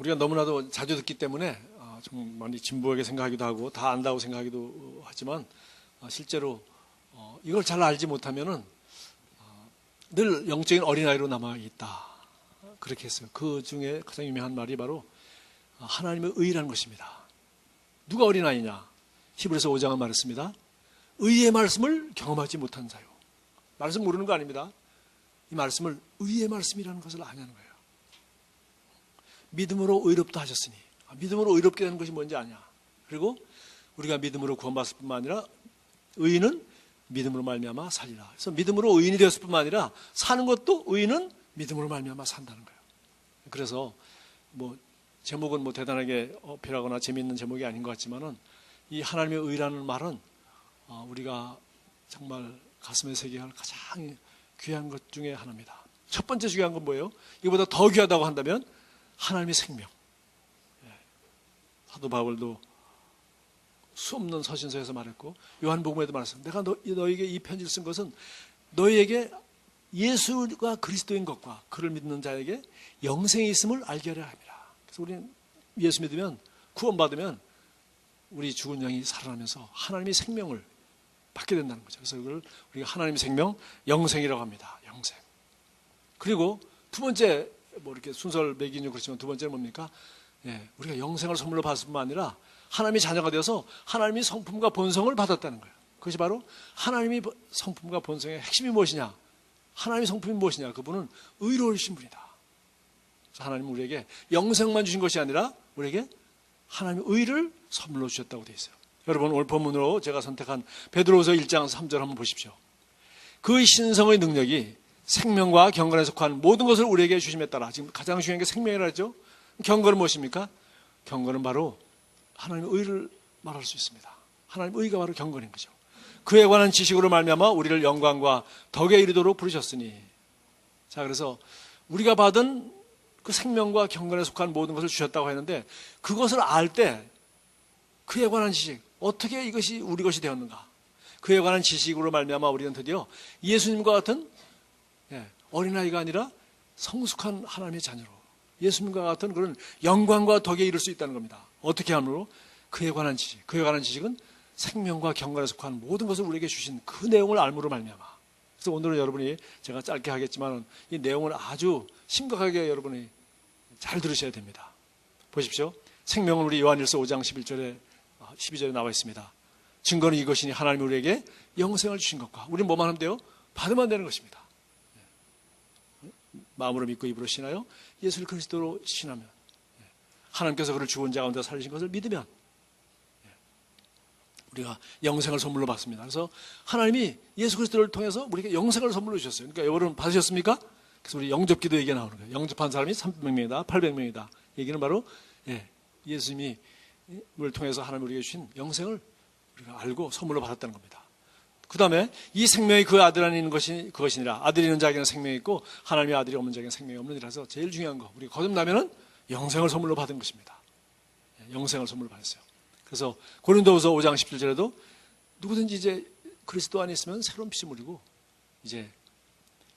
우리가 너무나도 자주 듣기 때문에 좀 많이 진부하게 생각하기도 하고 다 안다고 생각하기도 하지만 실제로 이걸 잘 알지 못하면은 늘 영적인 어린아이로 남아있다. 그렇게 했어요. 그 중에 가장 유명한 말이 바로 하나님의 의라는 것입니다. 누가 어린아이냐? 히브리서 5장은 말했습니다. 의의 말씀을 경험하지 못한 자요. 말씀 모르는 거 아닙니다. 이 말씀을 의의 말씀이라는 것을 아냐는 거예요. 믿음으로 의롭다 하셨으니, 믿음으로 의롭게 되는 것이 뭔지 아냐. 그리고 우리가 믿음으로 구원받을 뿐만 아니라 의인은 믿음으로 말미암아 살리라. 그래서 믿음으로 의인이 되었을 뿐만 아니라 사는 것도 의인은 믿음으로 말미암아 산다는 거예요. 그래서 제목은 대단하게 어필하거나 재미있는 제목이 아닌 것 같지만은 이 하나님의 의라는 말은 우리가 정말 가슴에 새겨야 할 가장 귀한 것 중에 하나입니다. 첫 번째 중요한 건 뭐예요? 이보다 더 귀하다고 한다면 하나님의 생명. 사도 바울도 수없는 서신서에서 말했고 요한복음에도 말했습니다. 내가 너에게 이 편지를 쓴 것은 너희에게 예수가 그리스도인 것과 그를 믿는 자에게 영생이 있음을 알게 하려 합니다. 그래서 우리는 예수 믿으면 구원받으면 우리 죽은 영이 살아나면서 하나님의 생명을 받게 된다는 거죠. 그래서 이걸 우리가 하나님의 생명, 영생이라고 합니다. 영생. 그리고 두 번째 이렇게 순서를 매기는 그렇지만 두 번째는 뭡니까? 우리가 영생을 선물로 받을 뿐만 아니라 하나님의 자녀가 되어서 하나님의 성품과 본성을 받았다는 거예요. 그것이 바로 하나님의 성품과 본성의 핵심이 무엇이냐? 하나님의 성품이 무엇이냐? 그분은 의로우신 분이다. 그래서 하나님은 우리에게 영생만 주신 것이 아니라 우리에게 하나님의 의를 선물로 주셨다고 되어 있어요. 여러분 오늘 본문으로 제가 선택한 베드로후서 1장 3절 한번 보십시오. 그 신성의 능력이 생명과 경건에 속한 모든 것을 우리에게 주심에 따라, 지금 가장 중요한 게 생명이라 했죠. 경건은 무엇입니까? 경건은 바로 하나님의 의를 말할 수 있습니다. 하나님의 의가 바로 경건인 거죠. 그에 관한 지식으로 말미암아 우리를 영광과 덕에 이르도록 부르셨으니. 자, 그래서 우리가 받은 그 생명과 경건에 속한 모든 것을 주셨다고 했는데 그것을 알 때 그에 관한 지식, 어떻게 이것이 우리 것이 되었는가? 그에 관한 지식으로 말미암아 우리는 드디어 예수님과 같은 어린아이가 아니라 성숙한 하나님의 자녀로 예수님과 같은 그런 영광과 덕에 이를 수 있다는 겁니다. 어떻게 함으로? 그에 관한 지식. 그에 관한 지식은 생명과 경건에 속한 모든 것을 우리에게 주신 그 내용을 알므로 말미암아. 그래서 오늘은 여러분이 제가 짧게 하겠지만 이 내용을 아주 심각하게 여러분이 잘 들으셔야 됩니다. 보십시오. 생명은 우리 요한일서 5장 12절에 나와 있습니다. 증거는 이것이니 하나님이 우리에게 영생을 주신 것과 우리는 뭐만 하면 돼요? 받으면 되는 것입니다. 마음으로 믿고 입으로 신하여 예수를 그리스도로 신하면, 하나님께서 그를 죽은 자 가운데 살리신 것을 믿으면 우리가 영생을 선물로 받습니다. 그래서 하나님이 예수 그리스도를 통해서 우리에게 영생을 선물로 주셨어요. 그러니까 여러분 받으셨습니까? 그래서 우리 영접기도 얘기가 나오는 거예요. 영접한 사람이 300명이다 800명이다 얘기는 바로 예수님이 을 통해서 하나님 우리에게 주신 영생을 우리가 알고 선물로 받았다는 겁니다. 그 다음에 이 생명이 그 아들 안에 있는 것이 그것이니라. 아들이 있는 자에게는 생명이 있고 하나님의 아들이 없는 자에게는 생명이 없느니라서 제일 중요한 거, 우리가 거듭나면은 영생을 선물로 받은 것입니다. 영생을 선물로 받았어요. 그래서 고린도후서 5장 17절에도 누구든지 이제 그리스도 안에 있으면 새로운 피조물이고 이제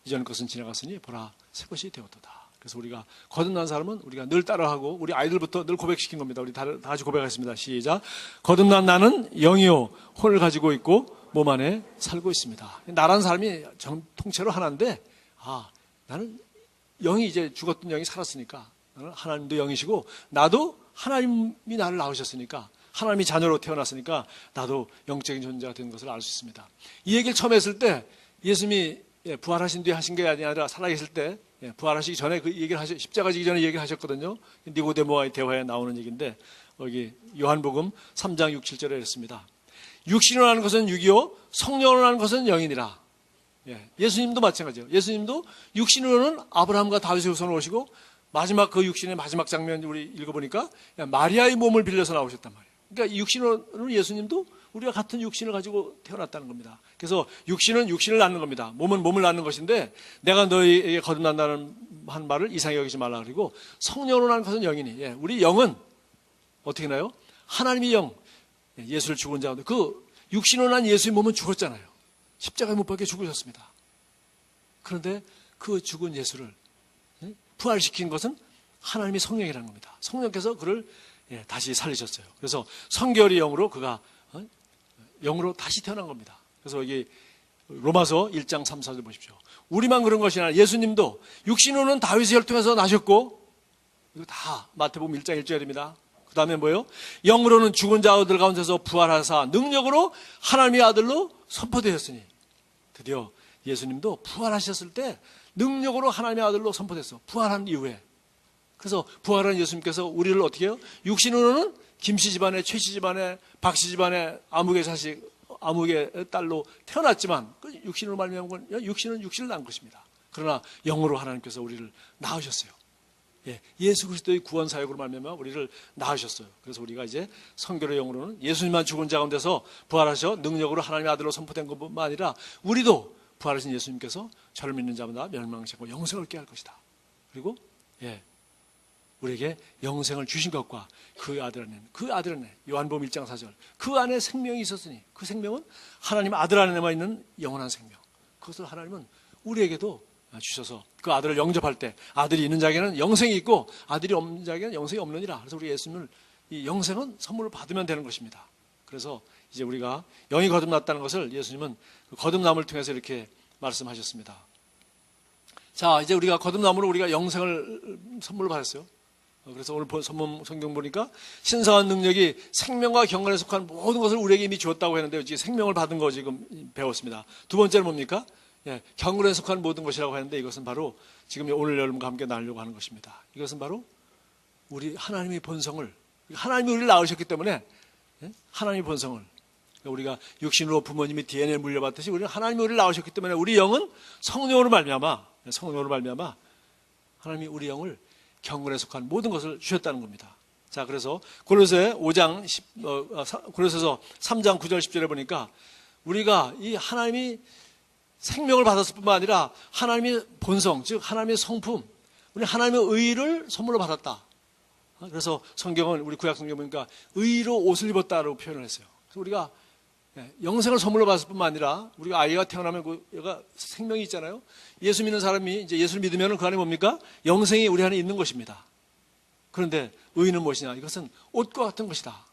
이전 것은 지나갔으니 보라 새 것이 되었도다. 그래서 우리가 거듭난 사람은 우리가 늘 따라하고 우리 아이들부터 늘 고백시킨 겁니다. 우리 다 같이 고백하겠습니다. 시작. 거듭난 나는 영이요 혼을 가지고 있고 몸 안에 살고 있습니다. 나라는 사람이 통째로 하나인데 나는 영이 이제 죽었던 영이 살았으니까 나는 하나님도 영이시고 나도 하나님이 나를 낳으셨으니까 하나님이 자녀로 태어났으니까 나도 영적인 존재가 된 것을 알 수 있습니다. 이 얘기를 처음 했을 때 예수님이 부활하신 뒤에 하신 게 아니라 살아계실 때 부활하시기 전에 그 얘기를 십자가 지기 전에 얘기를 하셨거든요. 니고데모와의 대화에 나오는 얘기인데 여기 요한복음 3장 6, 7절에 이랬습니다. 육신으로 하는 것은 육이요 성령으로 하는 것은 영이니라. 예수님도 마찬가지예요. 예수님도 육신으로는 아브라함과 다윗의 후손으로 오시고 마지막 그 육신의 마지막 장면 우리 읽어보니까 마리아의 몸을 빌려서 나오셨단 말이에요. 그러니까 이육신으로는 예수님도 우리가 같은 육신을 가지고 태어났다는 겁니다. 그래서 육신은 육신을 낳는 겁니다. 몸은 몸을 낳는 것인데 내가 너희에게 거듭난다는 한 말을 이상히 여기지 말라 그리고 성령으로 난 것은 영이니 우리 영은 어떻게 나요? 하나님의 영, 예수를 죽은 자 가운데 그 육신으로 난 예수의 몸은 죽었잖아요. 십자가에 못 박혀 죽으셨습니다. 그런데 그 죽은 예수를 부활시킨 것은 하나님이 성령이라는 겁니다. 성령께서 그를 다시 살리셨어요. 그래서 성결의 영으로 그가 영으로 다시 태어난 겁니다. 그래서 여기 로마서 1장 3, 4절 보십시오. 우리만 그런 것이 아니라 예수님도 육신으로는 다윗의 혈통에서 나셨고, 이거 다 마태복음 1장 1절입니다. 그 다음에 뭐예요? 영으로는 죽은 자들 가운데서 부활하사 능력으로 하나님의 아들로 선포되었으니, 드디어 예수님도 부활하셨을 때 능력으로 하나님의 아들로 선포됐어. 부활한 이후에. 그래서 부활한 예수님께서 우리를 어떻게 해요? 육신으로는 김씨 집안에, 최씨 집안에, 박씨 집안에 아무개 자식, 아무개 딸로 태어났지만 그 육신으로 말미암은 건 육신은 육신을 낳은 것입니다. 그러나 영으로 하나님께서 우리를 낳으셨어요. 예수 그리스도의 구원 사역으로 말미암아 우리를 낳으셨어요. 그래서 우리가 이제 성결의 영으로는 예수님만 죽은 자 가운데서 부활하셔 능력으로 하나님의 아들로 선포된 것뿐만 아니라 우리도 부활하신 예수님께서 저를 믿는 자마다 멸망치 않고 영생을 얻게 할 것이다. 그리고 우리에게 영생을 주신 것과 그 아들 안에 요한복음 1장 4절 그 안에 생명이 있었으니 그 생명은 하나님 아들 안에만 있는 영원한 생명, 그것을 하나님은 우리에게도 주셔서 그 아들을 영접할 때 아들이 있는 자에게는 영생이 있고 아들이 없는 자에게는 영생이 없느니라. 그래서 우리 예수님을 이 영생은 선물을 받으면 되는 것입니다. 그래서 이제 우리가 영이 거듭났다는 것을 예수님은 그 거듭남을 통해서 이렇게 말씀하셨습니다. 자, 이제 우리가 거듭남으로 우리가 영생을 선물로 받았어요. 그래서 오늘 선문 성경 보니까 신성한 능력이 생명과 경건에 속한 모든 것을 우리에게 이미 주었다고 했는데 이제 생명을 받은 거 지금 배웠습니다. 두 번째는 뭡니까? 경건에 속한 모든 것이라고 했는데 이것은 바로 지금 오늘 여러분과 함께 나누려고 하는 것입니다. 이것은 바로 우리 하나님의 본성을, 하나님이 우리를 낳으셨기 때문에 하나님의 본성을, 우리가 육신으로 부모님이 DNA를 물려받듯이 우리는 하나님이 우리를 낳으셨기 때문에 우리 영은 성령으로 말미암아 하나님이 우리 영을 경건에 속한 모든 것을 주셨다는 겁니다. 자, 그래서 고린도서 3장 9절 10절에 보니까 우리가 이 하나님이 생명을 받았을 뿐만 아니라 하나님의 본성, 즉 하나님의 성품, 우리 하나님의 의를 선물로 받았다. 그래서 성경은 우리 구약 성경 보니까 의로 옷을 입었다라고 표현을 했어요. 그래서 우리가 영생을 선물로 받았을 뿐만 아니라 우리가 아이가 태어나면 그 얘가 생명이 있잖아요. 예수 믿는 사람이 이제 예수를 믿으면 그 안에 뭡니까? 영생이 우리 안에 있는 것입니다. 그런데 의는 무엇이냐? 이것은 옷과 같은 것이다.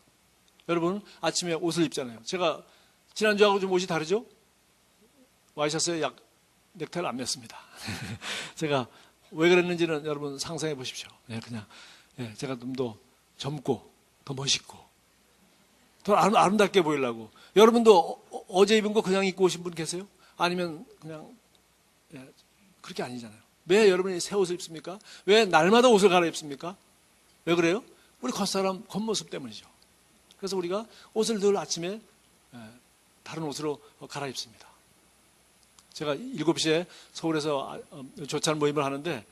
여러분 아침에 옷을 입잖아요. 제가 지난주하고 좀 옷이 다르죠? 와이셔츠에 넥타이를 안 맸습니다. 제가 왜 그랬는지는 여러분 상상해 보십시오. 그냥 제가 좀 더 젊고 더 멋있고 더 아름답게 보이려고. 여러분도 어제 입은 거 그냥 입고 오신 분 계세요? 아니면 그냥 그렇게 아니잖아요. 왜 여러분이 새 옷을 입습니까? 왜 날마다 옷을 갈아입습니까? 왜 그래요? 우리 겉사람 겉모습 때문이죠. 그래서 우리가 옷을 늘 아침에 다른 옷으로 갈아입습니다. 제가 7시에 서울에서 조찬 모임을 하는데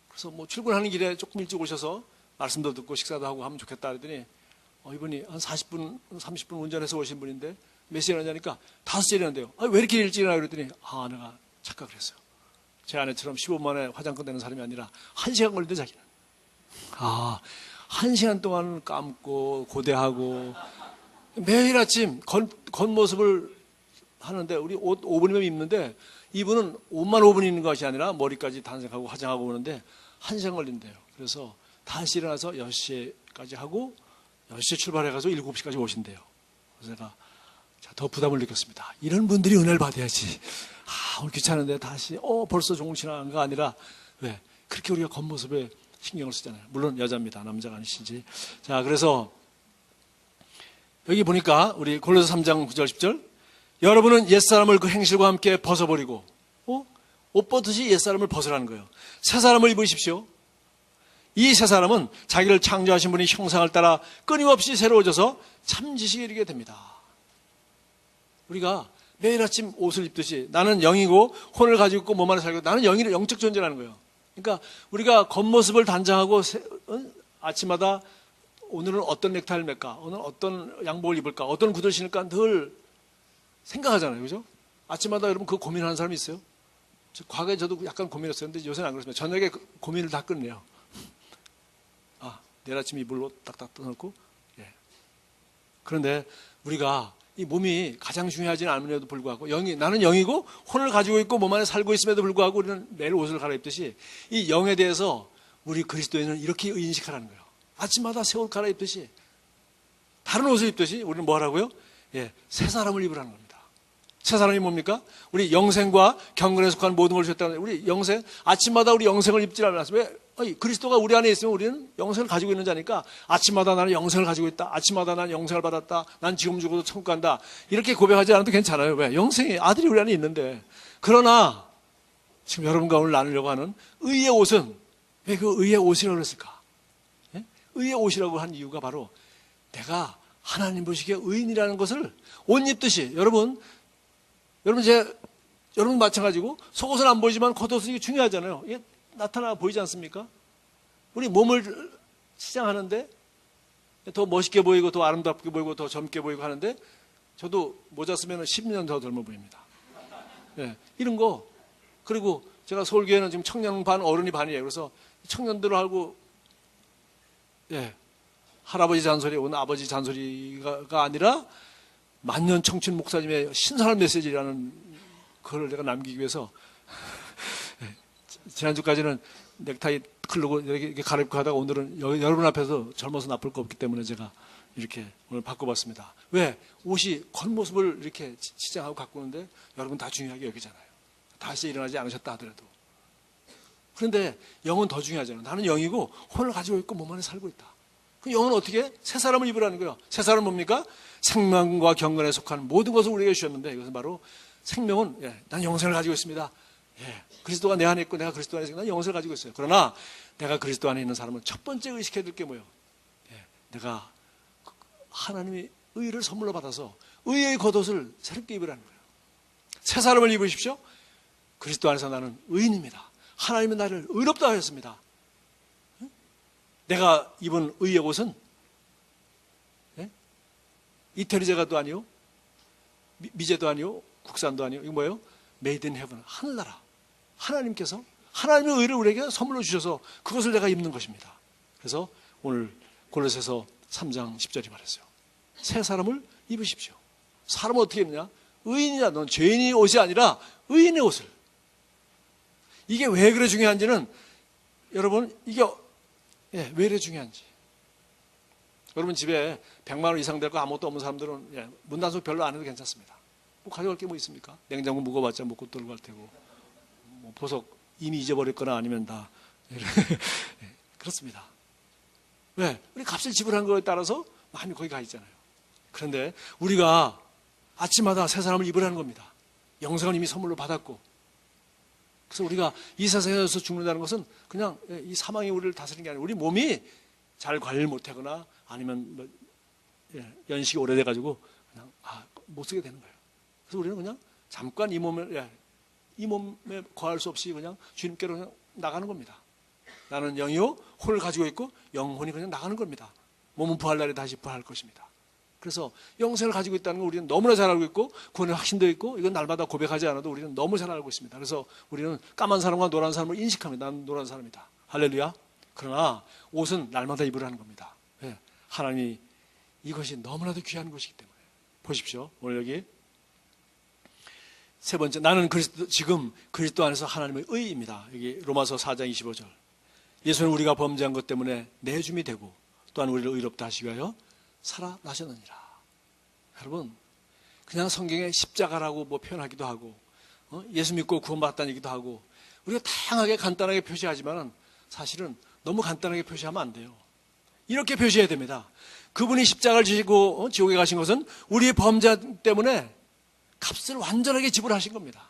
그래서 뭐 출근하는 길에 조금 일찍 오셔서 말씀도 듣고 식사도 하고 하면 좋겠다 그랬더니 이분이 한 40분, 30분 운전해서 오신 분인데 몇 시에 일어나니까 5시에 일어난대요. 왜 이렇게 일찍 일어나 그랬더니 내가 착각을 했어요. 제 아내처럼 15분 만에 화장품 되는 사람이 아니라 1시간 걸린대 자기는. 1시간 동안 감고 고대하고 매일 아침 겉모습을 하는데 우리 옷 5분이면 입는데 이분은 옷만 5분 입는 것이 아니라 머리까지 단색하고 화장하고 오는데 1시간 걸린대요. 그래서 5시에 일어나서 6시까지 하고 10시에 출발해가지고 7시까지 오신대요. 그래서 제가 더 부담을 느꼈습니다. 이런 분들이 은혜를 받아야지. 오늘 귀찮은데 다시 벌써 종을 지나간 거 아니라 왜 그렇게 우리가 겉모습에 신경을 쓰잖아요. 물론 여자입니다. 남자가 아니시지. 자, 그래서 여기 보니까 우리 골로새 3장 9절 10절 여러분은 옛사람을 그 행실과 함께 벗어버리고 옷 벗듯이 옛사람을 벗으라는 거예요. 새 사람을 입으십시오. 이 새 사람은 자기를 창조하신 분이 형상을 따라 끊임없이 새로워져서 참 지식에 이르게 됩니다. 우리가 매일 아침 옷을 입듯이 나는 영이고 혼을 가지고 있고 몸 안에 살고 나는 영적 존재라는 거예요. 그러니까 우리가 겉모습을 단장하고 아침마다 오늘은 어떤 넥타이를 맬까? 오늘 어떤 양복을 입을까? 어떤 구두를 신을까? 늘 생각하잖아요. 그죠? 아침마다 여러분 그거 고민하는 사람이 있어요? 과거에 저도 약간 고민했었는데 요새는 안 그렇습니다. 저녁에 고민을 다 끝내요. 내일 아침 입을 옷 딱딱 떠놓고. 그런데 우리가 이 몸이 가장 중요하지는 않음에도 불구하고 나는 영이고 혼을 가지고 있고 몸 안에 살고 있음에도 불구하고 우리는 매일 옷을 갈아입듯이 이 영에 대해서 우리 그리스도인은 이렇게 인식하라는 거예요. 아침마다 새 옷 갈아입듯이, 다른 옷을 입듯이 우리는 뭐 하라고요? 예, 새 사람을 입으라는 겁니다. 새 사람이 뭡니까? 우리 영생과 경건에 속한 모든 걸 주셨다는, 우리 영생, 아침마다 우리 영생을 입지 않았어요. 왜? 그리스도가 우리 안에 있으면 우리는 영생을 가지고 있는 자니까, 아침마다 나는 영생을 가지고 있다. 아침마다 나는 영생을 받았다. 난 지금 죽어도 천국 간다. 이렇게 고백하지 않아도 괜찮아요. 왜? 영생이 아들이 우리 안에 있는데. 그러나 지금 여러분과 오늘 나누려고 하는 의의 옷은 왜 그 의의 옷이라고 그랬을까? 예? 의의 옷이라고 한 이유가 바로 내가 하나님 보시기에 의인이라는 것을 옷 입듯이, 여러분 마찬가지고 속옷은 안 보이지만 겉옷은 이게 중요하잖아요. 이게 나타나 보이지 않습니까? 우리 몸을 치장하는데 더 멋있게 보이고 더 아름답게 보이고 더 젊게 보이고 하는데, 저도 모자 쓰면 10년 더 젊어 보입니다. 예, 이런 거. 그리고 제가 서울교회는 지금 청년 반 어른이 반이에요. 그래서 청년들하고 할아버지 잔소리, 오늘 아버지 잔소리가 아니라 만년 청춘 목사님의 신선한 메시지라는 그걸 내가 남기기 위해서 지난주까지는 넥타이 클르고 이렇게 가렵고 하다가 오늘은 여러분 앞에서 젊어서 나쁠 거 없기 때문에 제가 이렇게 오늘 바꿔봤습니다. 왜? 옷이 겉모습을 이렇게 치장하고 가꾸는데 여러분 다 중요하게 여기잖아요. 다시 일어나지 않으셨다 하더라도. 그런데 영은 더 중요하잖아요. 나는 영이고 혼을 가지고 있고 몸 안에 살고 있다. 그 영은 어떻게? 새 사람을 입으라는 거예요. 새 사람은 뭡니까? 생명과 경건에 속한 모든 것을 우리에게 주셨는데, 이것은 바로 생명은, 난 영생을 가지고 있습니다. 그리스도가 내 안에 있고 내가 그리스도 안에 있으니까 난 영생을 가지고 있어요. 그러나 내가 그리스도 안에 있는 사람은 첫 번째 의식해야 될 게 뭐예요? 내가 하나님의 의를 선물로 받아서 의의 겉옷을 새롭게 입으라는 거예요. 새 사람을 입으십시오. 그리스도 안에서 나는 의인입니다. 하나님은 나를 의롭다 하셨습니다. 내가 입은 의의 옷은 이태리 제가도 아니요, 미제도 아니요, 국산도 아니요. 이거 뭐예요? 메이드 인 헤븐, 하늘나라. 하나님께서 하나님의 의를 우리에게 선물로 주셔서 그것을 내가 입는 것입니다. 그래서 오늘 골로새서 3장 10절이 말했어요. 새 사람을 입으십시오. 사람은 어떻게 입느냐? 의인이냐, 넌 죄인의 옷이 아니라 의인의 옷을. 이게 왜 그래 중요한지는, 여러분, 이게 왜 이래 중요한지. 여러분 집에 100만 원 이상 되고 아무것도 없는 사람들은 문단속 별로 안 해도 괜찮습니다. 뭐 가져갈 게 뭐 있습니까? 냉장고 묵어봤자 먹고 들고 갈 테고, 뭐 보석 이미 잊어버렸거나 아니면 다 그렇습니다. 왜? 우리 값을 지불한 거에 따라서 마음이 거기 가 있잖아요. 그런데 우리가 아침마다 새 사람을 입으라는 겁니다. 영생은 이미 선물로 받았고. 그래서 우리가 이 세상에서 죽는다는 것은 그냥 이 사망이 우리를 다스리는 게 아니라 우리 몸이 잘 관리를 못하거나 아니면 연식이 오래돼가지고 그냥 못 쓰게 되는 거예요. 그래서 우리는 그냥 잠깐 이 몸에 거할 수 없이 그냥 주님께로 그냥 나가는 겁니다. 나는 영이요 혼을 가지고 있고 영혼이 그냥 나가는 겁니다. 몸은 부활 날에 다시 부활할 것입니다. 그래서 영생을 가지고 있다는 걸 우리는 너무나 잘 알고 있고 구원의 확신도 있고, 이건 날마다 고백하지 않아도 우리는 너무 잘 알고 있습니다. 그래서 우리는 까만 사람과 노란 사람을 인식합니다. 나는 노란 사람이다. 할렐루야. 그러나 옷은 날마다 입으라는 겁니다. 하나님이 이것이 너무나도 귀한 것이기 때문에. 보십시오. 오늘 여기 세 번째, 나는 지금 그리스도 안에서 하나님의 의입니다. 여기 로마서 4장 25절. 예수는 우리가 범죄한 것 때문에 내줌이 되고 또한 우리를 의롭다 하시기 위하여 살아나셨느니라. 여러분, 그냥 성경에 십자가라고 뭐 표현하기도 하고, 예수 믿고 구원받았다는 얘기도 하고, 우리가 다양하게 간단하게 표시하지만 사실은 너무 간단하게 표시하면 안 돼요. 이렇게 표시해야 됩니다. 그분이 십자가를 지시고 지옥에 가신 것은 우리의 범죄 때문에 값을 완전하게 지불하신 겁니다.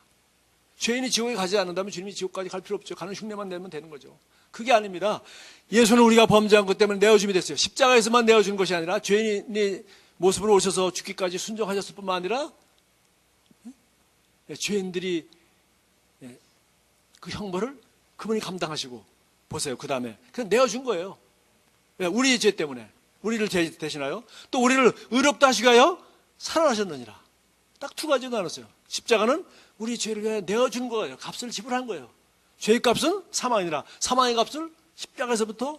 죄인이 지옥에 가지 않는다면 주님이 지옥까지 갈 필요 없죠. 가는 흉내만 내면 되는 거죠. 그게 아닙니다. 예수는 우리가 범죄한 것 때문에 내어줌이 됐어요. 십자가에서만 내어준 것이 아니라 죄인의 모습으로 오셔서 죽기까지 순종하셨을 뿐만 아니라 죄인들이 그 형벌을 그분이 감당하시고, 보세요. 그 다음에 그냥 내어준 거예요. 우리의 죄 때문에 우리를 대신하여 또 우리를 의롭다 하시기 위하여 살아나셨느니라. 딱 두 가지 나눴어요. 십자가는 우리 죄를 위하여 내어준 거예요. 값을 지불한 거예요. 죄의 값은 사망이니라. 사망의 값을 십자가에서부터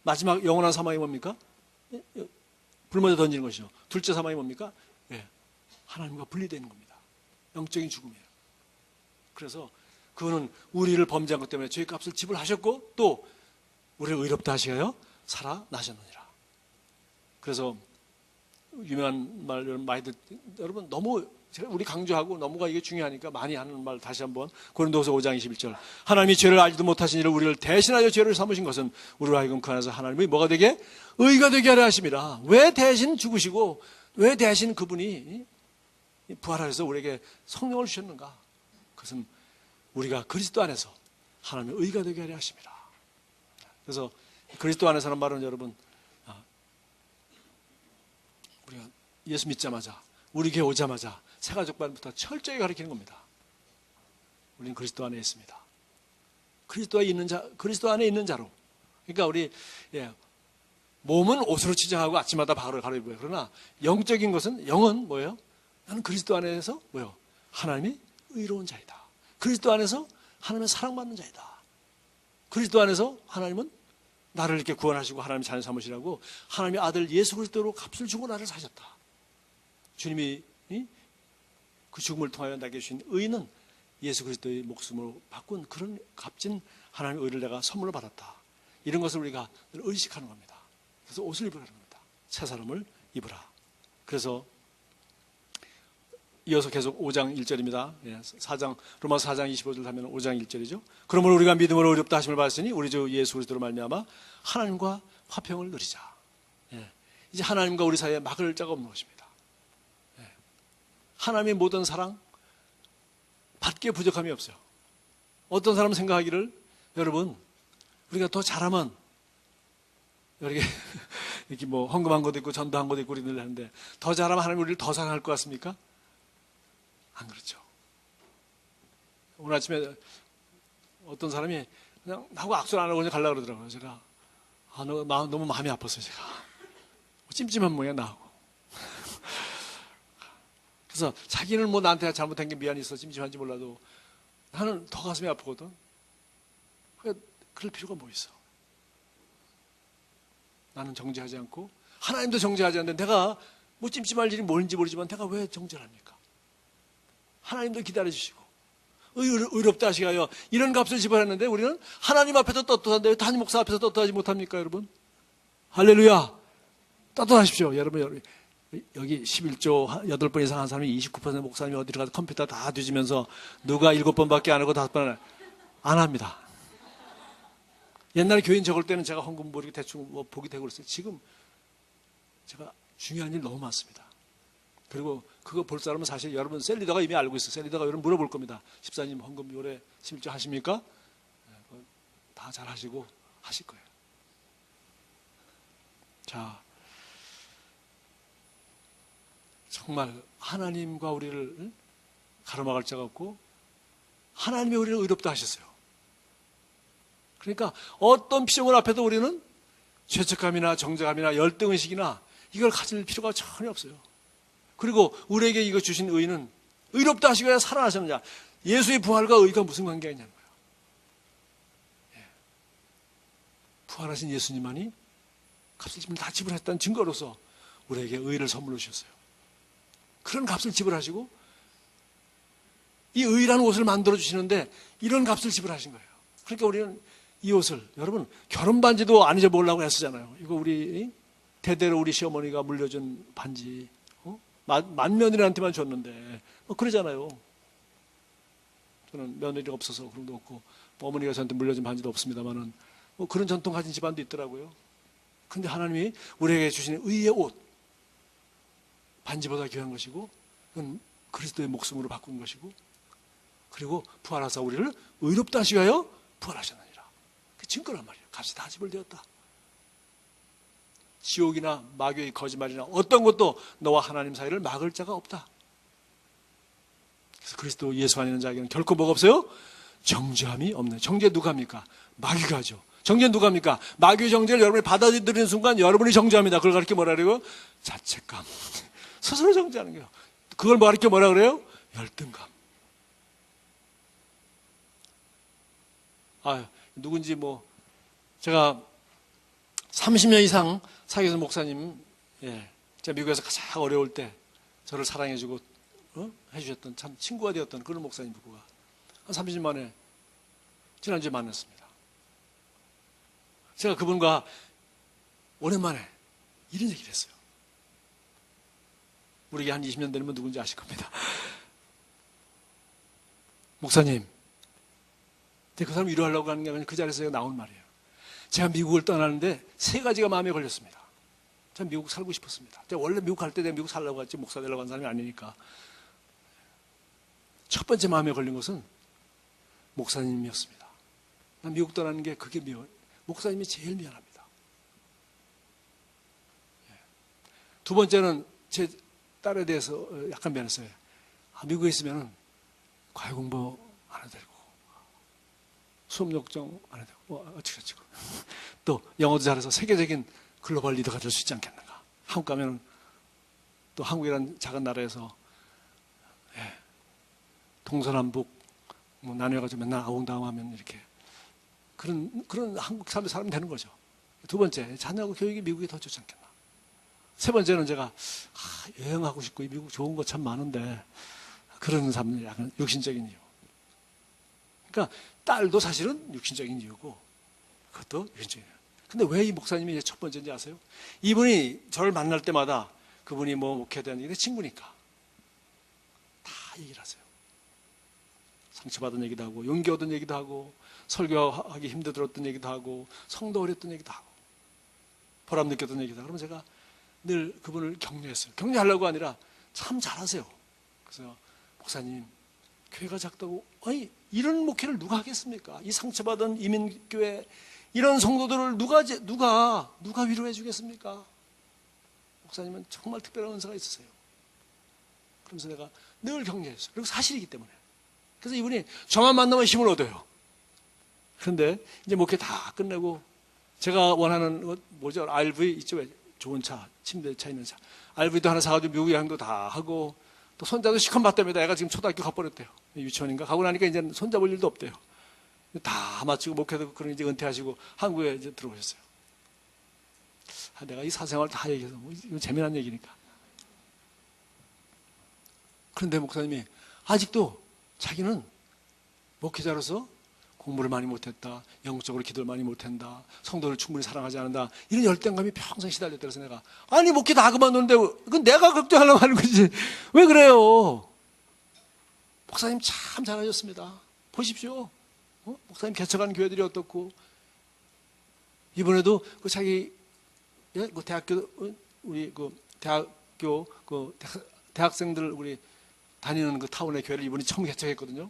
마지막 영원한 사망이 뭡니까? 불 먼저 던지는 것이죠. 둘째 사망이 뭡니까? 하나님과 분리되는 겁니다. 영적인 죽음이에요. 그래서 그는 우리를 범죄한 것 때문에 죄의 값을 지불하셨고 또 우리를 의롭다 하시어 살아나셨느니라. 그래서 유명한 말 많이들 여러분 너무 우리 강조하고 너무가 이게 중요하니까 많이 하는 말 다시 한번 고린도후서 5장 21절 하나님이 죄를 알지도 못하신 이를 우리를 대신하여 죄를 삼으신 것은 우리로 하여금 그 안에서 하나님이 뭐가 되게? 의가 되게 하려 하심이라. 왜 대신 죽으시고 왜 대신 그분이 부활하셔서 우리에게 성령을 주셨는가? 그것은 우리가 그리스도 안에서 하나님의 의가 되게 하려 하심이라. 그래서 그리스도 안에서는 말은 여러분 우리가 예수 믿자마자 우리 교회 오자마자 새가족반부터 철저히 가르치는 겁니다. 우리는 그리스도 안에 있습니다. 그리스도 안에 있는 자로. 그러니까 우리 몸은 옷으로 치장하고 아침마다 바로 갈아입어요. 그러나 영적인 것은 영은 뭐예요? 나는 그리스도 안에서 뭐예요? 하나님이 의로운 자이다. 그리스도 안에서 하나님의 사랑받는 자이다. 그리스도 안에서 하나님은 나를 이렇게 구원하시고 하나님 자녀 삼으시라고 하나님의 아들 예수 그리스도로 값을 주고 나를 사셨다. 주님이 그 죽음을 통하여 나에게 주신 의는 예수 그리스도의 목숨으로 바꾼 그런 값진 하나님의 의를 내가 선물로 받았다. 이런 것을 우리가 늘 의식하는 겁니다. 그래서 옷을 입으라는 겁니다. 새 사람을 입으라. 그래서 이어서 계속 5장 1절입니다. 로마서 4장 25절 하면 5장 1절이죠. 그러므로 우리가 믿음으로 의롭다 하심을 받았으니 우리 주 예수 그리스도로 말미암아 하나님과 화평을 누리자. 이제 하나님과 우리 사이에 막을 자가 없는 것입니다. 하나님의 모든 사랑 받기에 부족함이 없어요. 어떤 사람은 생각하기를 여러분 우리가 더 잘하면 이렇게 뭐 헌금한 것도 있고 전도한 것도 있고 우리들 하는데 더 잘하면 하나님 우리를 더 사랑할 것 같습니까? 안 그렇죠. 오늘 아침에 어떤 사람이 그냥 나하고 악수를 안 하고 그냥 가려고 그러더라고요. 제가 너무 마음이 아팠어요. 제가 찜찜한 모양이야 나하고. 그래서 자기는 뭐 나한테 잘못한 게 미안이 있어 찜찜한지 몰라도 나는 더 가슴이 아프거든. 그럴 필요가 뭐 있어. 나는 정죄하지 않고 하나님도 정죄하지 않는데 내가 뭐 찜찜할 일이 뭔지 모르지만 내가 왜 정죄를 합니까? 하나님도 기다려주시고 의롭다 하시가요 이런 값을 지불했는데 우리는 하나님 앞에서 떳떳한데 왜 담임 목사 앞에서 떳떳하지 못합니까 여러분? 할렐루야. 떳떳하십시오. 여러분 여기 11조 8번 이상 한 사람이 29% 목사님이 어디로 가서 컴퓨터 다 뒤지면서 누가 7번밖에 안 하고 5번 안 합니다. 옛날에 교인 적을 때는 제가 헌금 모르게 대충 뭐 보기 되고 그랬어요. 지금 제가 중요한 일 너무 많습니다. 그리고 그거 볼 사람은 사실 여러분 셀리더가 이미 알고 있어요. 셀리더가 여러분 물어볼 겁니다. 집사님 헌금 요래 11조 하십니까? 다 잘 하시고 하실 거예요. 자, 정말 하나님과 우리를 가로막을 자가 없고 하나님이 우리를 의롭다 하셨어요. 그러니까 어떤 피조물 앞에도 우리는 죄책감이나 정죄감이나 열등의식이나 이걸 가질 필요가 전혀 없어요. 그리고 우리에게 이거 주신 의는 의롭다 하시고 살아나셨는 자. 예수의 부활과 의가 무슨 관계가 있냐는 거예요. 부활하신 예수님만이 값을 다 지불했다는 증거로서 우리에게 의를 선물로 주셨어요. 그런 값을 지불하시고 이 의라는 옷을 만들어 주시는데 이런 값을 지불하신 거예요. 그러니까 우리는 이 옷을 여러분 결혼 반지도 안 잊어보려고 했었잖아요. 이거 우리 대대로 우리 시어머니가 물려준 반지 만며느리한테만 줬는데 그러잖아요. 저는 며느리가 없어서 그런 거 없고 어머니가 저한테 물려준 반지도 없습니다만은 그런 전통 가진 집안도 있더라고요. 근데 하나님이 우리에게 주신 의의 옷 반지보다 귀한 것이고 그건 그리스도의 목숨으로 바꾼 것이고 그리고 부활하사 우리를 의롭다 하시하여 부활하셨느니라. 그 증거란 말이에요. 값이 다 지불되었다. 지옥이나 마귀의 거짓말이나 어떤 것도 너와 하나님 사이를 막을 자가 없다. 그래서 그리스도 예수 안에 있는 자에게는 결코 뭐가 없어요? 정죄함이 없는. 정죄 누가 합니까? 마귀가 하죠. 정죄 누가 합니까? 마귀의 정죄를 여러분이 받아들이는 순간 여러분이 정죄합니다. 그걸 가르쳐 뭐라 그래요? 자책감. 스스로 정죄하는 거예요. 그걸 가르쳐 뭐라 그래요? 열등감. 누군지 제가 30년 이상 사귀어서 목사님, 제가 미국에서 가장 어려울 때 저를 사랑해주고 해주셨던 참 친구가 되었던 그런 목사님 부부가 한 30년 만에 지난주에 만났습니다. 제가 그분과 오랜만에 이런 얘기를 했어요. 우리에게 한 20년 되면 누군지 아실 겁니다. 목사님, 그 사람 위로하려고 하는 게 아니라 그 자리에서 나온 말이에요. 제가 미국을 떠나는데 3가지가 마음에 걸렸습니다. 제가 미국 살고 싶었습니다. 제가 원래 미국 갈 때 내가 미국 살려고 했지 목사 되려고 한 사람이 아니니까. 첫 번째 마음에 걸린 것은 목사님이었습니다. 난 미국 떠나는 게 그게 미워요. 목사님이 제일 미안합니다. 두 번째는 제 딸에 대해서 약간 미안했어요. 미국에 있으면 과외 공부 안 해도 되고 수업 역정 안 해도 되고 어찌고 또 영어도 잘해서 세계적인 글로벌 리더가 될 수 있지 않겠는가. 한국 가면 또 한국이라는 작은 나라에서 동서남북 나뉘어가지고 맨날 아웅다웅하면 이렇게 그런 한국 사람이 되는 거죠. 두 번째, 자녀하고 교육이 미국이 더 좋지 않겠나. 세 번째는 제가 여행하고 싶고 미국 좋은 거 참 많은데 그런 삶은 약간 육신적인 이유. 그러니까 딸도 사실은 육신적인 이유고 그것도 육신적인 이유. 근데 왜 이 목사님이 첫 번째인지 아세요? 이분이 저를 만날 때마다 그분이 뭐 목회에 대한 얘기 친구니까 다 얘기를 하세요. 상처받은 얘기도 하고 용기 얻은 얘기도 하고 설교하기 힘들었던 얘기도 하고 성도 어렸던 얘기도 하고 보람 느꼈던 얘기도 하고. 그러면 제가 늘 그분을 격려했어요. 격려하려고 아니라 참 잘하세요. 그래서 목사님 교회가 작다고 아니 이런 목회를 누가 하겠습니까? 이 상처받은 이민교회 이런 성도들을 누가 위로해 주겠습니까? 목사님은 정말 특별한 은사가 있으세요. 그러면서 내가 늘 격려했어요. 그리고 사실이기 때문에. 그래서 이분이 저만 만나면 힘을 얻어요. 그런데 이제 목회 다 끝내고 제가 원하는 뭐죠? RV 이쪽에 좋은 차, 침대차 있는 차. RV도 하나 사가지고 미국 여행도 다 하고 또 손자도 시커먼 봤답니다. 애가 지금 초등학교 가버렸대요. 유치원인가 가고 나니까 이제 손잡을 일도 없대요. 다 마치고 목회도 그런 이제 은퇴하시고 한국에 이제 들어오셨어요. 내가 이 사생활 다 얘기해서 이거 재미난 얘기니까. 그런데 목사님이 아직도 자기는 목회자로서 공부를 많이 못했다, 영적으로 기도를 많이 못한다, 성도를 충분히 사랑하지 않는다, 이런 열등감이 평생 시달렸다. 그래서 내가 아니 목회 다 그만뒀는데 그건 내가 걱정하려고 하는 거지 왜 그래요? 목사님 참 잘하셨습니다. 보십시오. 목사님 개척한 교회들이 어떻고 이번에도 그 자기 그 대학교 우리 그 대학교 그 대학생들 우리 다니는 그 타운의 교회를 이분이 처음 개척했거든요.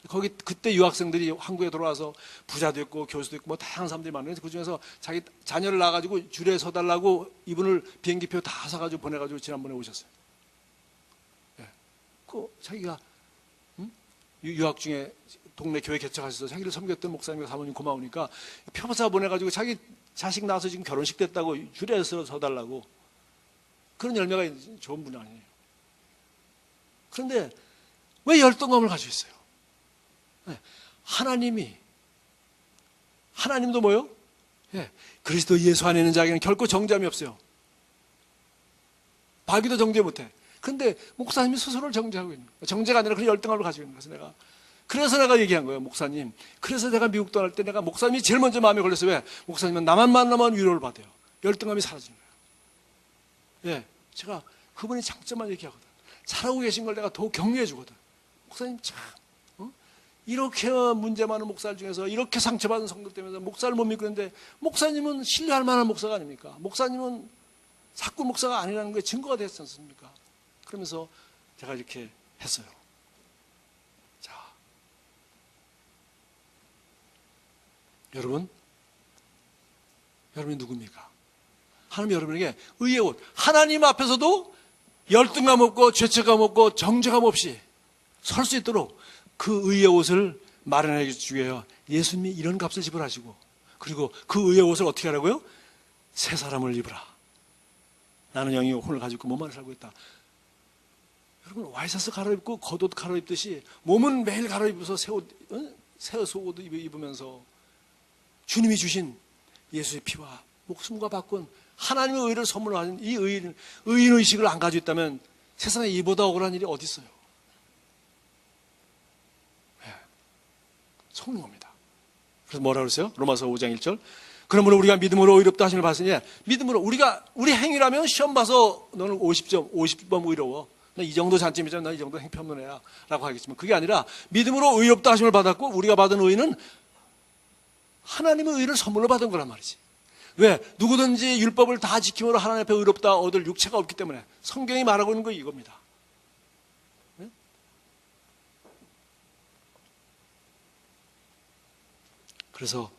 거기 그때 유학생들이 한국에 들어와서 부자도 있고 교수도 있고 뭐 다양한 사람들이 많은데 그 중에서 자기 자녀를 낳아가지고 줄에 서달라고 이분을 비행기표 다 사가지고 보내가지고 지난번에 오셨어요. 그 자기가 유학 중에 동네 교회 개척하셔서 자기를 섬겼던 목사님과 사모님 고마우니까 표사 보내가지고 자기 자식 낳아서 지금 결혼식 됐다고 줄에 서달라고. 그런 열매가 좋은 분 아니에요. 그런데 왜 열등감을 가지고 있어요? 하나님도 뭐요? 그리스도 예수 안에 있는 자에게는 결코 정죄함이 없어요. 바기도 정죄 못해. 그런데 목사님이 스스로를 정죄하고 있는 거예요. 정죄가 아니라 그런 열등감을 가지고 있는 거예요. 그래서 내가 얘기한 거예요. 목사님. 그래서 내가 미국 떠날 때 내가 목사님이 제일 먼저 마음에 걸렸어요. 왜? 목사님은 나만 만나면 위로를 받아요. 열등감이 사라지는 거예요. 제가 그분이 장점만 얘기하거든. 잘하고 계신 걸 내가 더 격려해 주거든. 목사님 참 이렇게 문제 많은 목사들 중에서 이렇게 상처받은 성도 때문에 목사를 못 믿고 있는데 목사님은 신뢰할 만한 목사가 아닙니까? 목사님은 사꾼 목사가 아니라는 게 증거가 됐지 않습니까? 그러면서 제가 이렇게 했어요. 자, 여러분이 누굽니까? 하나님 여러분에게 의의 옷, 하나님 앞에서도 열등감 없고 죄책감 없고 정죄감 없이 설 수 있도록 그 의의 옷을 마련해 주기 위해 예수님이 이런 값을 지불하시고 그리고 그 의의 옷을 어떻게 하라고요? 새 사람을 입으라. 나는 영이 혼을 가지고 몸만 살고 있다. 여러분 와이셔츠 갈아입고 겉옷 갈아입듯이 몸은 매일 갈아입어서 새 속옷도 입으면서 주님이 주신 예수의 피와 목숨과 바꾼 하나님의 의를 선물하는 이 의인의식을 안 가지고 있다면 세상에 이보다 억울한 일이 어디 있어요? 성령입니다. 그래서 뭐라 그랬어요? 로마서 5장 1절. 그러므로 우리가 믿음으로 의롭다 하심을 받으니, 믿음으로 우리 행위라면 시험 봐서 너는 50점 의로워. 나 이 정도 잔쯤이잖아. 나 이 정도 행편없는 애야. 라고 하겠지만 그게 아니라 믿음으로 의롭다 하심을 받았고 우리가 받은 의는 하나님의 의를 선물로 받은 거란 말이지. 왜? 누구든지 율법을 다 지킴으로 하나님 앞에 의롭다 얻을 육체가 없기 때문에. 성경이 말하고 있는 거 이겁니다. 네? 그래서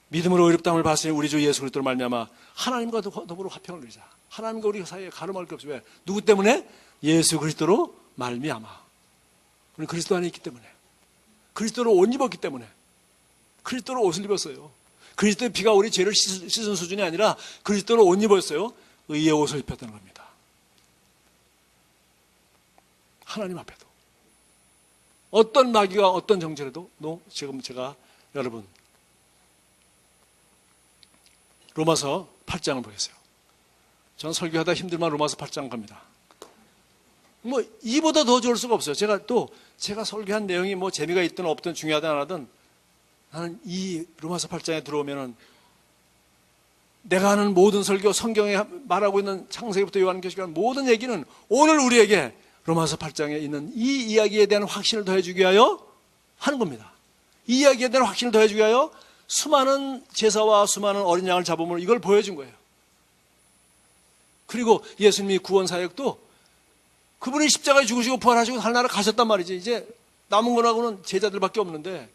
믿음으로 의롭다함을 받으니 우리 주 예수 그리스도로 말미암아 하나님과 더불어 화평을 누리자. 하나님과 우리 사이에 가름할 게 없어. 왜? 누구 때문에? 예수 그리스도로 말미암아. 우리 그리스도 안에 있기 때문에. 그리스도로 옷 입었기 때문에. 그리스도로 옷을 입었어요. 그리스도의 피가 우리 죄를 씻은 수준이 아니라 그리스도로 옷 입었어요. 의의 옷을 입혔다는 겁니다. 하나님 앞에도. 어떤 마귀가 어떤 정죄라도 지금 제가 여러분 로마서 8장을 보겠어요. 저는 설교하다 힘들면 로마서 8장 갑니다. 뭐 이보다 더 좋을 수가 없어요. 제가 설교한 내용이 뭐 재미가 있든 없든 중요하든 안 하든 나는 이 로마서 8장에 들어오면은 내가 하는 모든 설교, 성경에 말하고 있는 창세기부터 요한계시까지 모든 얘기는 오늘 우리에게 로마서 8장에 있는 이 이야기에 대한 확신을 더해주기 위하여 하는 겁니다. 이 이야기에 대한 확신을 더해주기 위하여 수많은 제사와 수많은 어린 양을 잡음으로 이걸 보여준 거예요. 그리고 예수님이 구원 사역도 그분이 십자가에 죽으시고 부활하시고 하늘나라 가셨단 말이지. 이제 남은 거라고는 제자들밖에 없는데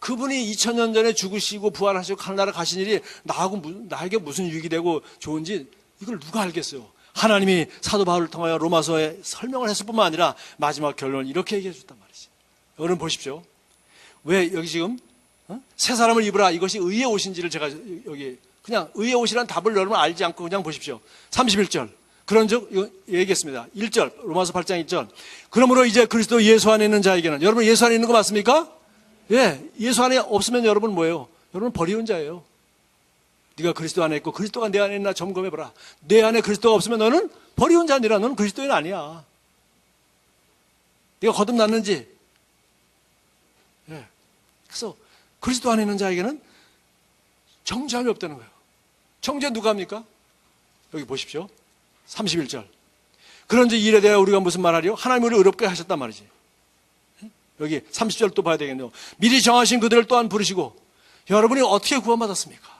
그분이 2000년 전에 죽으시고 부활하시고 하늘나라 가신 일이 나에게 무슨 유익이 되고 좋은지 이걸 누가 알겠어요. 하나님이 사도 바울을 통하여 로마서에 설명을 했을 뿐만 아니라 마지막 결론을 이렇게 얘기해 줬단 말이지. 여러분 보십시오. 왜 여기 지금 새 사람을 입으라 이것이 의의 옷인지를 제가 여기 그냥 의의 옷이란 답을 여러분 알지 않고 그냥 보십시오. 31절. 그런즉 얘기했습니다. 1절 로마서 8장 1절. 그러므로 이제 그리스도 예수 안에 있는 자에게는 여러분 예수 안에 있는 거 맞습니까? 예, 예수 안에 없으면 여러분 뭐예요? 여러분 버리운 자예요. 네가 그리스도 안에 있고 그리스도가 내 안에 있나 점검해보라. 내 안에 그리스도가 없으면 너는 버리운 자니라. 너는 그리스도인 아니야. 네가 거듭났는지. 예. 그래서 그리스도 안에 있는 자에게는 정죄함이 없다는 거예요. 정죄 누가 합니까? 여기 보십시오. 31절. 그런지 이에 대하여 우리가 무슨 말하리요? 하나님이 우리를 의롭게 하셨단 말이지. 여기 30절 또 봐야 되겠네요. 미리 정하신 그들을 또한 부르시고. 여러분이 어떻게 구원받았습니까?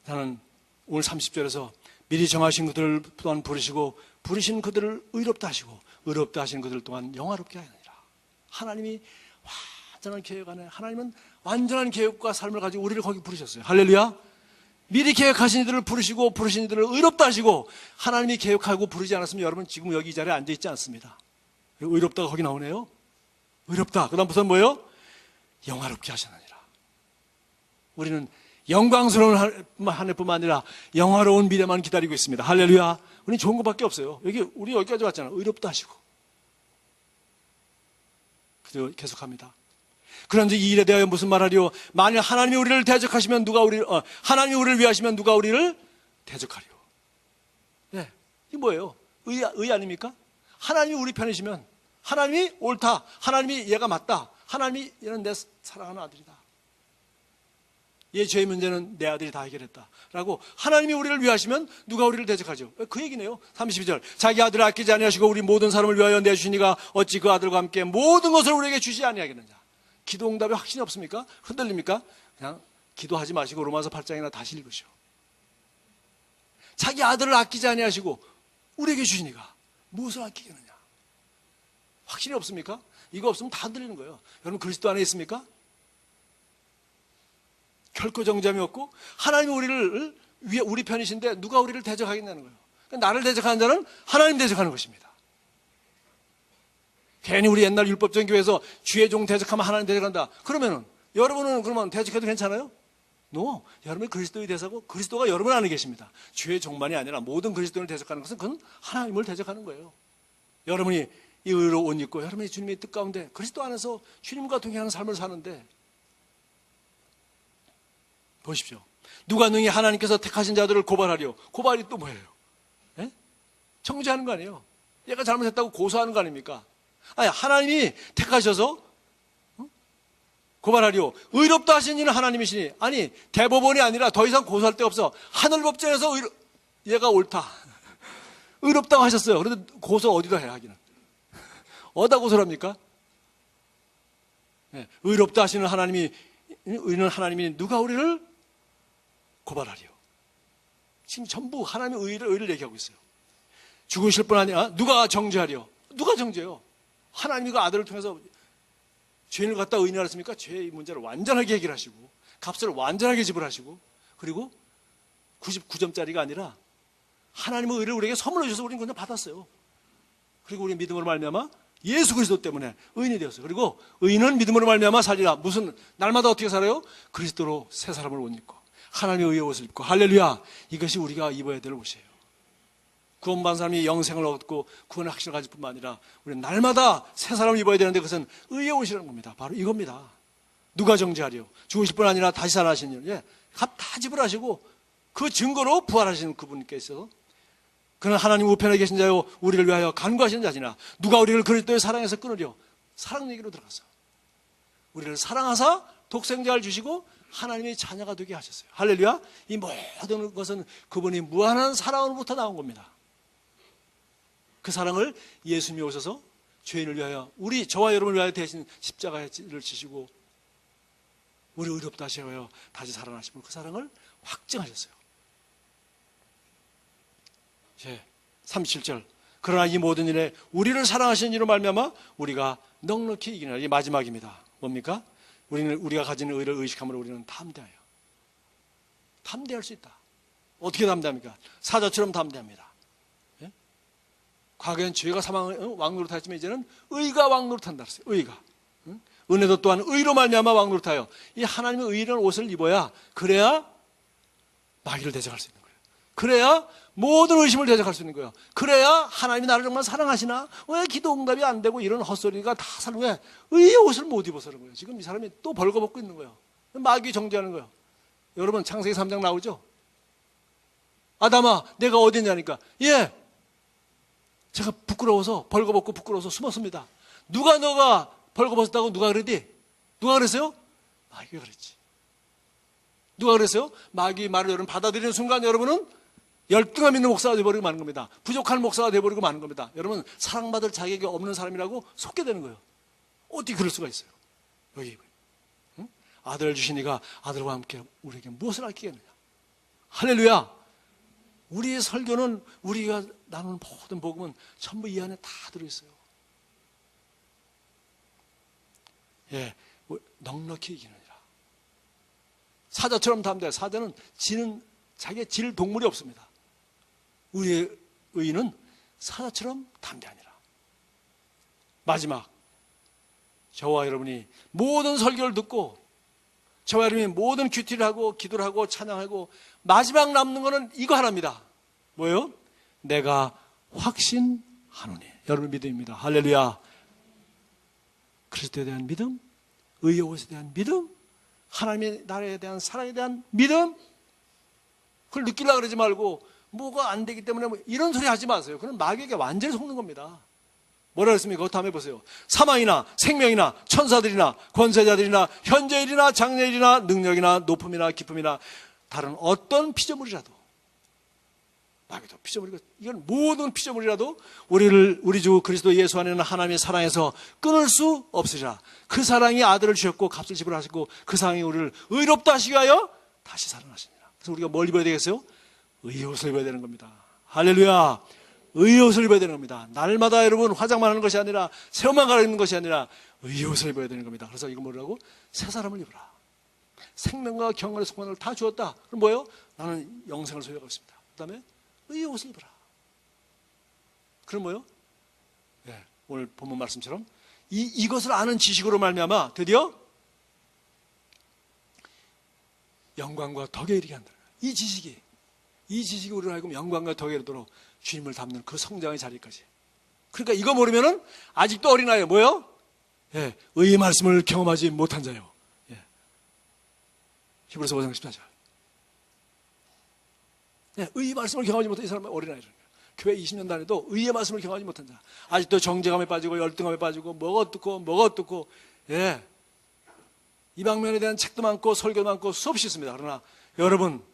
나는 오늘 30절에서 미리 정하신 그들을 또한 부르시고 부르신 그들을 의롭다 하시고 의롭다 하신 그들 또한 영화롭게 하느니라. 하나님이 완전한 계획 안에 하나님은 완전한 계획과 삶을 가지고 우리를 거기 부르셨어요. 할렐루야. 미리 계획하신 이들을 부르시고 부르신 이들을 의롭다 하시고 하나님이 계획하고 부르지 않았으면 여러분 지금 여기 이 자리에 앉아있지 않습니다. 의롭다가 거기 나오네요. 의롭다. 그 다음부터는 뭐예요? 영화롭게 하셨느니라. 우리는 영광스러운 한 해뿐만 아니라 영화로운 미래만 기다리고 있습니다. 할렐루야. 우리는 좋은 것밖에 없어요. 우리 여기까지 왔잖아요. 의롭다 하시고. 그리고 계속합니다. 그런지 이 일에 대하여 무슨 말하리요? 만일 하나님이 우리를 대적하시면 하나님이 우리를 위하시면 누가 우리를 대적하리요? 네, 이게 뭐예요? 의 아닙니까? 하나님이 우리 편이시면 하나님이 옳다. 하나님이 얘가 맞다. 하나님이 얘는 내 사랑하는 아들이다. 얘 죄의 문제는 내 아들이 다 해결했다. 라고 하나님이 우리를 위하시면 누가 우리를 대적하죠? 그 얘기네요. 32절. 자기 아들을 아끼지 아니하시고 우리 모든 사람을 위하여 내주시니가 어찌 그 아들과 함께 모든 것을 우리에게 주시 아니하겠느냐. 기도 응답에 확신이 없습니까? 흔들립니까? 그냥 기도하지 마시고 로마서 8장이나 다시 읽으시오. 자기 아들을 아끼지 아니하시고 우리에게 주시니까 무엇을 아끼겠느냐. 확신이 없습니까? 이거 없으면 다 흔들리는 거예요. 여러분 그리스도 안에 있습니까? 결코 정죄함이 없고 하나님이 우리를 우리 편이신데 누가 우리를 대적하겠냐는 거예요. 그러니까 나를 대적하는 자는 하나님 대적하는 것입니다. 괜히 우리 옛날 율법적인 교회에서 주의 종 대적하면 하나님 대적한다. 그러면은 여러분은 그러면 대적해도 괜찮아요? No. 여러분이 그리스도의 대사고 그리스도가 여러분 안에 계십니다. 주의 종만이 아니라 모든 그리스도인을 대적하는 것은 그건 하나님을 대적하는 거예요. 여러분이 이 의로 옷 입고 여러분이 주님의 뜻 가운데 그리스도 안에서 주님과 동행하는 삶을 사는데 보십시오. 누가 능히 하나님께서 택하신 자들을 고발하려. 고발이 또 뭐예요? 예? 정죄하는 거 아니에요. 얘가 잘못했다고 고소하는 거 아닙니까? 아니, 하나님이 택하셔서 고발하리요. 의롭다 하신 이는 하나님이시니. 아니, 대법원이 아니라 더 이상 고소할 데 없어. 하늘법정에서 얘가 옳다. 의롭다고 하셨어요. 그런데 고소 어디다 해야 하기는. 어디다 고소를 합니까? 네, 의롭다 하시는 의는 하나님이 누가 우리를 고발하리요. 지금 전부 하나님의 의를 얘기하고 있어요. 죽으실 뿐 아니라 누가 정죄하리요. 누가 정죄요? 하나님이 그 아들을 통해서 죄인을 갖다 의인을 했습니까? 죄의 문제를 완전하게 해결하시고 값을 완전하게 지불하시고 그리고 99점짜리가 아니라 하나님의 의를 우리에게 선물로 주셔서 우리는 그냥 받았어요. 그리고 우리 믿음으로 말미암아 예수 그리스도 때문에 의인이 되었어요. 그리고 의인은 믿음으로 말미암아 살리라. 무슨 날마다 어떻게 살아요? 그리스도로 새 사람을 옷 입고 하나님의 의의 옷을 입고 할렐루야. 이것이 우리가 입어야 될 옷이에요. 구원받은 사람이 영생을 얻고 구원의 확신을 가질 뿐만 아니라 우리는 날마다 새 사람을 입어야 되는데 그것은 의의 옷이라는 겁니다. 바로 이겁니다. 누가 정죄하리요? 죽으실 뿐 아니라 다시 살아나신 일, 값 다 지불하시고 그 증거로 부활하시는 그분께 있어서 그는 하나님 우편에 계신 자요 우리를 위하여 간구하시는 자시나 누가 우리를 그리스도의 사랑에서 끊으려. 사랑 얘기로 들어갔어. 우리를 사랑하사 독생자를 주시고 하나님의 자녀가 되게 하셨어요. 할렐루야. 이 모든 것은 그분이 무한한 사랑으로부터 나온 겁니다. 그 사랑을 예수님이 오셔서 죄인을 위하여 저와 여러분을 위하여 대신 십자가를 지시고 우리 의롭다 하시어 다시 살아나시고 그 사랑을 확증하셨어요. 37절. 그러나 이 모든 일에 우리를 사랑하시는 이로 말미암아 우리가 넉넉히 이기느라. 이게 마지막입니다. 뭡니까? 우리가 가지는 의를 의식함으로 우리는 담대하여. 담대할 수 있다. 어떻게 담대합니까? 사자처럼 담대합니다. 예? 과거엔 죄가 왕노릇하였지만 이제는 의가 왕노릇한다 그랬어요. 의가. 은혜도 또한 의로 말미암아 왕노릇하여. 이 하나님의 의라는 옷을 입어야 그래야 마귀를 대적할 수 있는 거예요. 그래야 모든 의심을 대적할 수 있는 거예요. 그래야 하나님이 나를 정말 사랑하시나? 왜 기도 응답이 안 되고 이런 헛소리가 다 왜 의의 옷을 못 입어서 그런 거예요. 지금 이 사람이 또 벌거벗고 있는 거예요. 마귀 정죄하는 거예요. 여러분 창세기 3장 나오죠? 아담아 내가 어디 있냐니까 제가 부끄러워서 벌거벗고 부끄러워서 숨었습니다. 누가 너가 벌거벗었다고 누가 그랬디? 누가 그랬어요? 마귀가 그랬지. 누가 그랬어요? 마귀 말을 여러분 받아들이는 순간 여러분은 열등감 있는 목사가 되어버리고 마는 겁니다. 부족한 목사가 되어버리고 마는 겁니다. 여러분 사랑받을 자격이 없는 사람이라고 속게 되는 거예요. 어떻게 그럴 수가 있어요? 여기 아들을 주신 이가 아들과 함께 우리에게 무엇을 아끼겠느냐? 할렐루야. 우리의 설교는 우리가 나누는 모든 복음은 전부 이 안에 다 들어있어요. 넉넉히 이기느니라. 사자처럼 담대해. 사자는 자기의 질 동물이 없습니다. 우리의 의인은 사자처럼 담대하니라. 마지막, 저와 여러분이 모든 설교를 듣고 저와 여러분이 모든 큐티를 하고 기도를 하고 찬양하고 마지막 남는 것은 이거 하나입니다. 뭐예요? 내가 확신하노니. 여러분 믿음입니다. 할렐루야. 그리스도에 대한 믿음, 의의 옷에 대한 믿음, 하나님의 나라에 대한 사랑에 대한 믿음. 그걸 느끼려고 그러지 말고 뭐가 안 되기 때문에 이런 소리 하지 마세요. 그건 마귀에게 완전히 속는 겁니다. 뭐라 그랬습니까? 그것도 한번 해보세요. 사망이나 생명이나 천사들이나 권세자들이나 현재일이나 장래일이나 능력이나 높음이나 기쁨이나 다른 어떤 피조물이라도 마귀도 피조물이고 이건 모든 피조물이라도 우리 주 그리스도 예수 안에는 하나님의 사랑에서 끊을 수 없으리라. 그 사랑이 아들을 주셨고 값을 지불하시고 그 사랑이 우리를 의롭다 하시기 위하여 다시 살아나시니라. 그래서 우리가 뭘 입어야 되겠어요? 의의 옷을 입어야 되는 겁니다. 할렐루야. 의의 옷을 입어야 되는 겁니다. 날마다 여러분 화장만 하는 것이 아니라 새 옷만 갈아입는 것이 아니라 의의 옷을 입어야 되는 겁니다. 그래서 이거 뭐라고? 새 사람을 입어라. 생명과 경건의 속만을 다 주었다. 그럼 뭐예요? 나는 영생을 소유하고 있습니다. 그 다음에 의의 옷을 입어라. 그럼 뭐예요? 오늘 본문 말씀처럼 이것을 아는 지식으로 말미암아 드디어 영광과 덕에 이르게 한다. 이 지식이 우리를 하여금 영광과 덕에 이르도록 주님을 닮는 그 성장의 자리까지. 그러니까 이거 모르면은 아직도 어린아이예요. 뭐요? 의의 말씀을 경험하지 못한 자요. 히브리서 5장 14절. 의의 말씀을 경험하지 못한 이 사람은 어린아이라는 거예요. 교회 20년 다녀도 의의 말씀을 경험하지 못한 자. 아직도 정죄감에 빠지고 열등감에 빠지고 뭐가 어떻고. 이 방면에 대한 책도 많고 설교도 많고 수없이 있습니다. 그러나 여러분,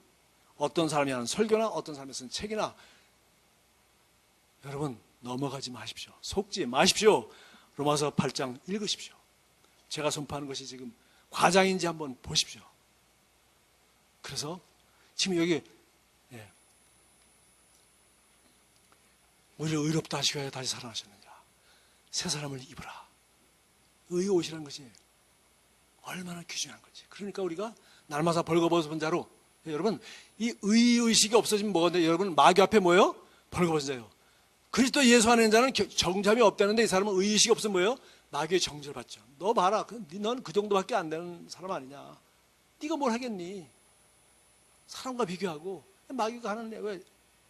어떤 사람이 하는 설교나 어떤 사람이 쓰는 책이나 여러분 넘어가지 마십시오. 속지 마십시오. 로마서 8장 읽으십시오. 제가 선포하는 것이 지금 과장인지 한번 보십시오. 그래서 지금 여기 우리를 의롭다 하시고 다시 살아나셨느냐. 새 사람을 입으라. 의의 옷이라는 것이 얼마나 귀중한 건지. 그러니까 우리가 날마다 벌거벗은 자로, 여러분 이 의의식이 없어지면 뭐가 돼? 여러분 마귀 앞에 뭐예요? 벌거벗은 자예요. 그리스도 예수 안에 있는 자는 정죄함이 없다는데 이 사람은 의의식이 없으면 뭐예요? 마귀의 정죄를 받죠. 너 봐라, 넌 그 정도밖에 안 되는 사람 아니냐. 네가 뭘 하겠니? 사람과 비교하고. 마귀가 하는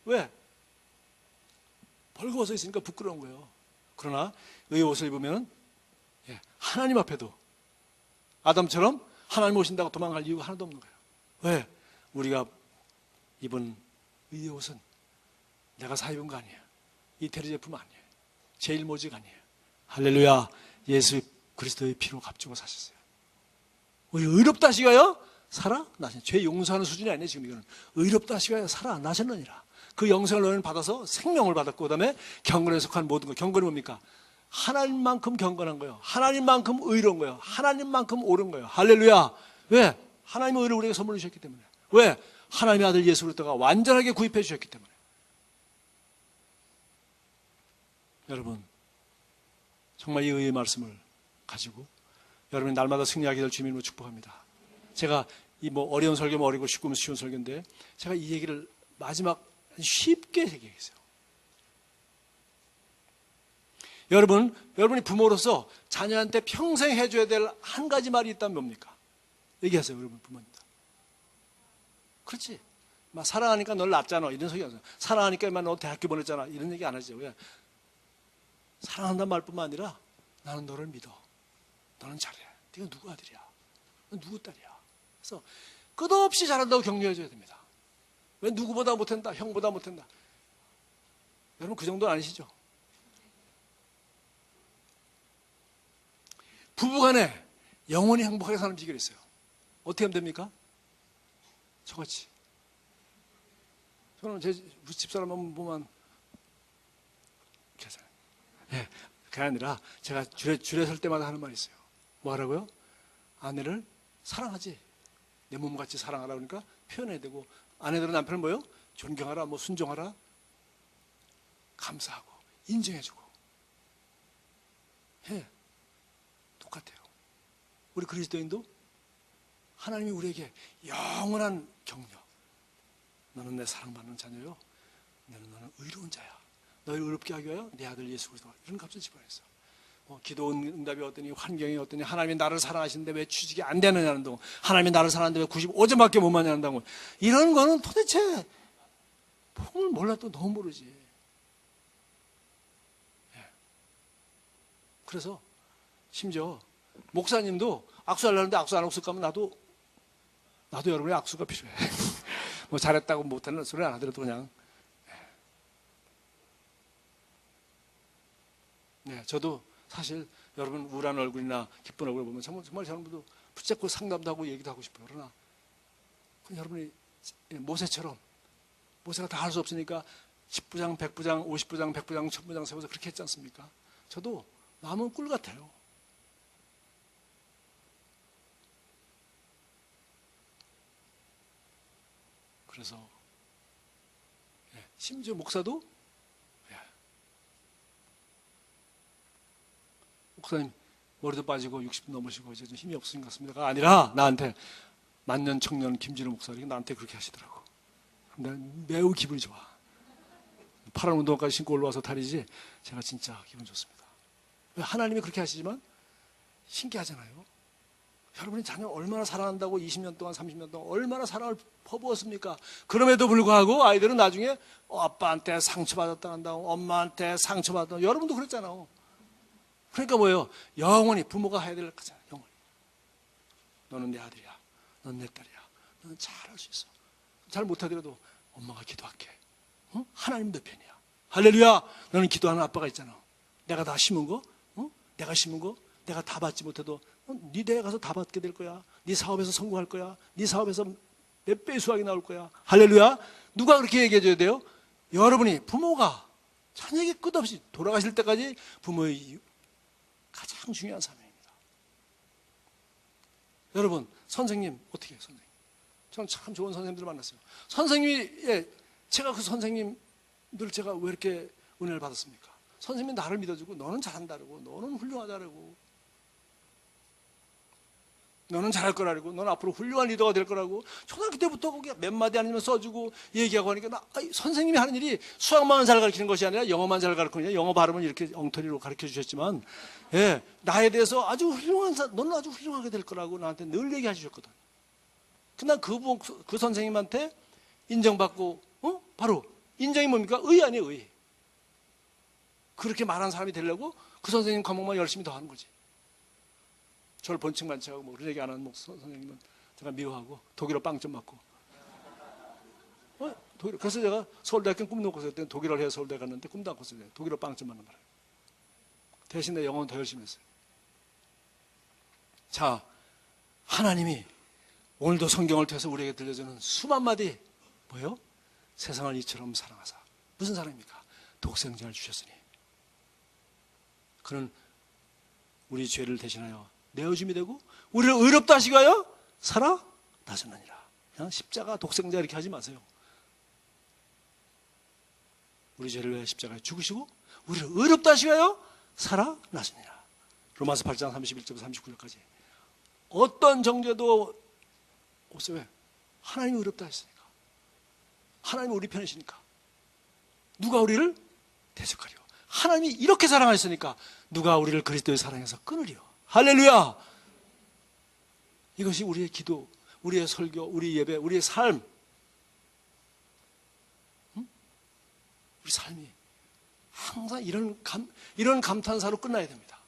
왜? 벌거벗어 있으니까 부끄러운 거예요. 그러나 의의 옷을 입으면 하나님 앞에도 아담처럼 하나님 오신다고 도망갈 이유가 하나도 없는 거예요. 왜? 우리가 입은 의의 옷은 내가 사 입은 거 아니에요. 이태리 제품 아니에요. 제일모직 아니에요. 할렐루야. 예수 그리스도의 피로 값주고 사셨어요. 우리 의롭다 하시가요 살아 나셨. 죄 용서하는 수준이 아니에요. 지금 이거는 의롭다 하시가요 살아 나셨느니라. 그 영생을 너희는 받아서 생명을 받았고, 그 다음에 경건에 속한 모든 것. 경건이 뭡니까? 하나님만큼 경건한 거예요. 하나님만큼 의로운 거예요. 하나님만큼 옳은 거예요. 할렐루야. 왜? 하나님의 의를 우리에게 선물로 주셨기 때문에. 왜? 하나님의 아들 예수 그리스도가 완전하게 구입해 주셨기 때문에. 여러분, 정말 이 의의 말씀을 가지고 여러분이 날마다 승리하게 될 주님으로 축복합니다. 제가 이 어려운 설교면 어리고 쉽고 쉬운 설교인데, 제가 이 얘기를 마지막 쉽게 얘기했어요. 여러분이 부모로서 자녀한테 평생 해줘야 될 한 가지 말이 있다면 뭡니까? 얘기하세요, 여러분 부모님들. 그렇지. 막 사랑하니까 널 낳았잖아. 이런 소리 하세요. 사랑하니까 너 대학교 보냈잖아. 이런 얘기 안 하죠. 왜? 사랑한다는 말뿐만 아니라 나는 너를 믿어. 너는 잘해. 네가 누구 아들이야? 너 누구 딸이야? 그래서 끝없이 잘한다고 격려해줘야 됩니다. 왜 누구보다 못한다, 형보다 못한다. 여러분 그 정도는 아니시죠? 부부간에 영원히 행복하게 사는 비결이 있어요. 어떻게 하면 됩니까? 저같이. 저는 제 집사람 보면 이렇게 해요. 그게 아니라 제가 줄에 설 때마다 하는 말이 있어요. 뭐 하라고요? 아내를 사랑하지. 내 몸같이 사랑하라 그러니까 표현해야 되고, 아내들은 남편을 뭐요? 존경하라, 순종하라, 감사하고, 인정해주고. 똑같아요. 우리 그리스도인도 하나님이 우리에게 영원한 격려. 너는 내 사랑받는 자녀요. 너는 의로운 자야. 너를 의롭게 하기 위하여 내 아들 예수 그리스도. 이런 값을 집어냈어. 기도 응답이 어떠니, 환경이 어떠니, 하나님이 나를 사랑하시는데 왜 취직이 안 되느냐는 동, 하나님이 나를 사랑하는데 왜 95점밖에 못 맞냐는 이런 거는 도대체 폭을 몰라도 너무 모르지. 그래서 심지어 목사님도 악수하려는데 악수 안 하고 있을까 하면 나도 여러분의 악수가 필요해. 잘했다고 못하는 소리 안 하더라도 그냥. 저도 사실 여러분 우울한 얼굴이나 기쁜 얼굴 보면 정말 여러분도 붙잡고 상담도 하고 얘기도 하고 싶어요. 그러나 여러분이 모세처럼, 모세가 다 할 수 없으니까 10부장, 100부장, 50부장, 100부장, 1000부장 세워서 그렇게 했지 않습니까? 저도 마음은 꿀 같아요. 그래서 심지어 목사도 목사님 머리도 빠지고 60분 넘으시고 이제 좀 힘이 없으신 것 같습니다가 아니라 나한테 만년 청년 김진우 목사님이 나한테 그렇게 하시더라고. 난 매우 기분이 좋아. 파란 운동화까지 신고 올라와서 다니지 제가 진짜 기분 좋습니다. 하나님이 그렇게 하시지만 신기하잖아요. 여러분이 자녀 얼마나 사랑한다고 20년 동안 30년 동안 얼마나 사랑을 퍼부었습니까? 그럼에도 불구하고 아이들은 나중에 아빠한테 상처받았다 한다고, 엄마한테 상처받았다. 여러분도 그랬잖아요. 그러니까 뭐예요? 영원히 부모가 해야 될 거잖아요. 영원히. 너는 내 아들이야. 넌 내 딸이야. 너는 잘할 수 있어. 잘 못하더라도 엄마가 기도할게. 응? 하나님 내 편이야. 할렐루야. 너는 기도하는 아빠가 있잖아. 내가 다 심은 거, 내가 심은 거, 내가 다 받지 못해도 네 대회 가서 다 받게 될 거야. 네 사업에서 성공할 거야. 네 사업에서 몇 배의 수확이 나올 거야. 할렐루야. 누가 그렇게 얘기해 줘야 돼요? 여러분이, 부모가 자녀에게 끝없이 돌아가실 때까지 부모의 가장 중요한 사명입니다. 여러분, 선생님 어떻게 해요? 선생님, 저는 참 좋은 선생님들을 만났어요. 선생님이, 제가 그 선생님들 제가 왜 이렇게 은혜를 받았습니까? 선생님이 나를 믿어주고 너는 잘한다고, 너는 훌륭하다고, 너는 잘할 거라고, 너는 앞으로 훌륭한 리더가 될 거라고 초등학교 때부터 거기 몇 마디 아니면 써주고 얘기하고 하니까 선생님이 하는 일이 수학만 잘 가르치는 것이 아니라 영어만 잘 가르치느냐, 영어 발음은 이렇게 엉터리로 가르쳐 주셨지만, 나에 대해서 아주 너는 아주 훌륭하게 될 거라고 나한테 늘 얘기해 주셨거든. 그날 그 선생님한테 인정받고, 바로 인정이 뭡니까? 의 아니에요, 의. 그렇게 말한 사람이 되려고 그 선생님 과목만 열심히 더 하는 거지. 저를 번칙만칙하고 뭐 그런 얘기 안 하는 선생님은 제가 미워하고 독일어 빵점 맞고. 그래서 제가 서울대학교 꿈도 못 꿨어요. 그때 독일어를 해서 서울대 갔는데 꿈도 안 꿨어요. 독일어 빵점 맞는 말이에요. 대신 내 영어는 더 열심히 했어요. 자, 하나님이 오늘도 성경을 통해서 우리에게 들려주는 수만 마디, 뭐예요? 세상을 이처럼 사랑하사. 무슨 사랑입니까? 독생자를 주셨으니 그는 우리 죄를 대신하여 내어줌이 되고 우리를 의롭다 하시고요 살아나셨느니라. 그냥 십자가 독생자 이렇게 하지 마세요. 우리 죄를 위해 십자가에 죽으시고 우리를 의롭다 하시고요 살아나셨느니라. 로마서 8장 31절부터 39절까지. 어떤 정죄도 없어요. 왜? 하나님이 의롭다 하시니까. 하나님이 우리 편이시니까. 누가 우리를 대적하리요. 하나님이 이렇게 사랑하셨으니까 누가 우리를 그리스도의 사랑에서 끊으리요. 할렐루야. 이것이 우리의 기도, 우리의 설교, 우리 예배, 우리의 삶. 우리 삶이 항상 이런 감탄사로 끝나야 됩니다.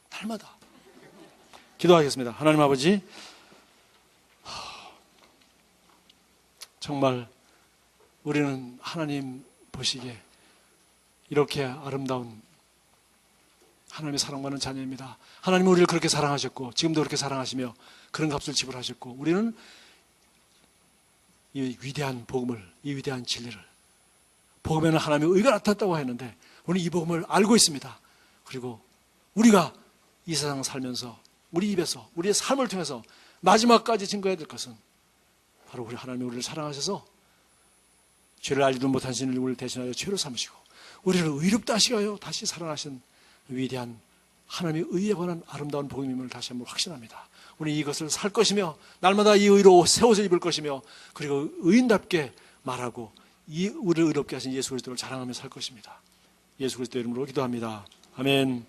날마다. 기도하겠습니다. 하나님 아버지, 정말 우리는 하나님 보시기에 이렇게 아름다운 하나님의 사랑받는 자녀입니다. 하나님은 우리를 그렇게 사랑하셨고 지금도 그렇게 사랑하시며 그런 값을 지불하셨고 우리는 이 위대한 복음을, 이 위대한 진리를, 복음에는 하나님의 의가 나타났다고 했는데 우리는 이 복음을 알고 있습니다. 그리고 우리가 이 세상을 살면서 우리 입에서 우리의 삶을 통해서 마지막까지 증거해야 될 것은 바로 우리 하나님이 우리를 사랑하셔서 죄를 알지도 못한 신을 우리를 대신하여 죄로 삼으시고 우리를 의롭다 하시어요 다시 살아나신 위대한 하나님의 의에 관한 아름다운 복음임을 다시 한번 확신합니다. 우리 이것을 살 것이며 날마다 이 의로 새 옷을 입을 것이며 그리고 의인답게 말하고 이 우리를 의롭게 하신 예수 그리스도를 자랑하며 살 것입니다. 예수 그리스도 이름으로 기도합니다. 아멘.